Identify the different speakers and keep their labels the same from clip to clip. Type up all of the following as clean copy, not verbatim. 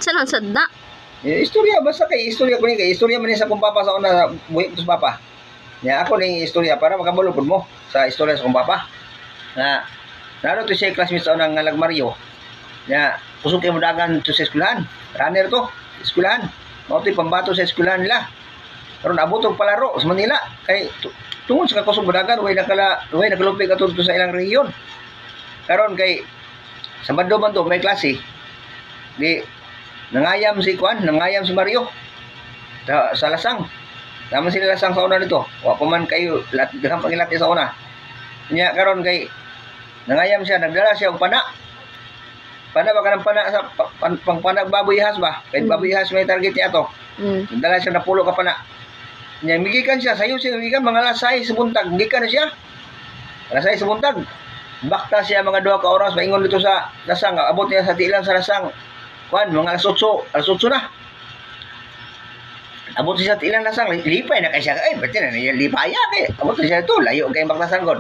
Speaker 1: Saan sad na?
Speaker 2: Istorya basta kay istorya ko ni kay istorya man ni sa kong papa sa una buhi ko sa papa. Nya ako ning istorya para makabalo pud mo sa istorya sa kong papa. Na naro to siya classmate sa unang ngalag Mario. Nya kusog kay mudagan to sa eskwelahan. Runner to, eskwelahan. Mao to'y pambato sa eskwelahan nila. Karon abot og palaro sa Manila kay tungod sa kusog mudagan way nakalupig atud sa ilang rehiyon. Karon kay sa Bando man to may klase. Di nangayam si Mario sa lasang. Naman sila lasang sa una nito. Wa pa man kayo daghang pangilati sa una. Nya karon kay nangayam siya, nagdala siya og pana. Pana ba kanang pana sa pangpanag baboy ihas ba? Kay baboy ihas may target niya to. Nagdala siya na pulo ka pana. Nya migikan siya, sayo siya migikan mga lasay sa buntag. Gikan na siya. Lasay sa buntag. Bakta siya mga 2 ka oras maingon dito sa lasang. Abot niya sa tiilan sa lasang. Mga alas 8 na. Abot siya sa tiilan lasang. Lipay na kay siya. Ba't na lipaya kay. Abot siya ito. Layo kay baktasan ko.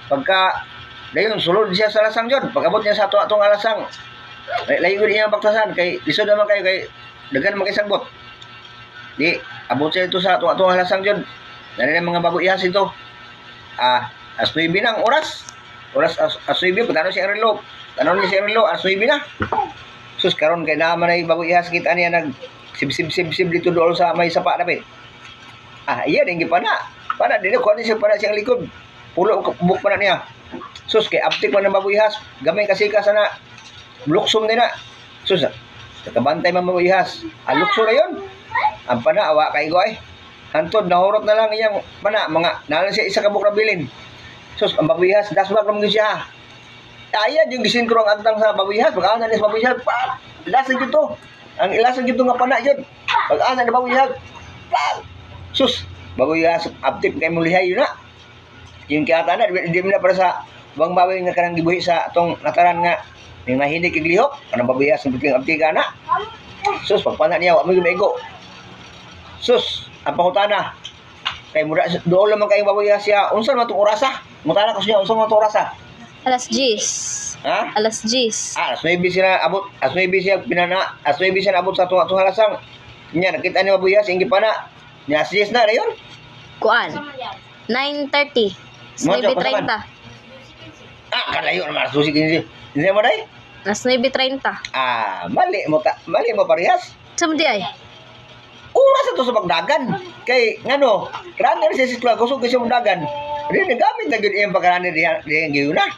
Speaker 2: Pagka dayon sulod siya sa lasang dyan. Pag abot niya sa atong lasang. Layo niya ang baktasan. Kay lisod naman kayo. Kay dagan naman kay sagbot. Di. Abot siya ito sa atong lasang dyan. Dali mga bago ihas ito. As 9 na ang oras. As 9. Pagkano siya ang relo. Tanong niya siya ang relo. As 9 na. Sus karon kay naman ay bago ihas kita niya nag sib dito dool sa may sapa dapat. Iya dingi pana. Pana dili ko ni siya para siyang likod. Pulo buk pana niya. Sus kay aptik man ang bago ihas. Gamay kasi ka sana luksong nila. Sus kabantay man bago ihas. Lukso na yon. Ang pana awa kay go ay. Hantod nahurot na lang iyang pana mga nalan siya isa ka buk na bilin. Sus ang bago ihas dasbak lang siya. Ayan yung gisinkro ang agtang sa babuyas. Pag-anan niya sa babuyas, lasang yun to. Ang ilasang yun to nga pana yun. Pag-anan na babuyas, sus, babuyas, aptip kay mulihay yun na. Yung kiyata na, hindi mo na para sa bang bawi nga kanang gibuhi sa itong nataran nga. Yung nahinig iglihok, kanang babuyas, ang puting aptika na. Sus, pagpana niya, wak mo yung maigo. Sus, ang pangutana. Kay mura, doon naman kayong babuyas siya. Unsan mo itong orasa? Mutana ko siya, unsan mo itong orasa?
Speaker 1: Alas 10.
Speaker 2: Ha?
Speaker 1: Alas 10.
Speaker 2: Alas 9 siya abot, alas 9 siya pinana, alas 9 siya abot sa atong halasang. Nya nakita ni mabuyas inggi pa na. Nya alas 10 na dayon.
Speaker 1: Kuan. 9:30. 9:30.
Speaker 2: Kalayo naman alas 12 kinsi. Hindi mo dai?
Speaker 1: Alas 9:30.
Speaker 2: Mali mo parehas.
Speaker 1: Sa di ay.
Speaker 2: Oras to sa pagdagan. Kay ngano, runner siya sa eskwela kusog siya magdagan. Rin nagamit na gyud iyang pagranner diha gyud na.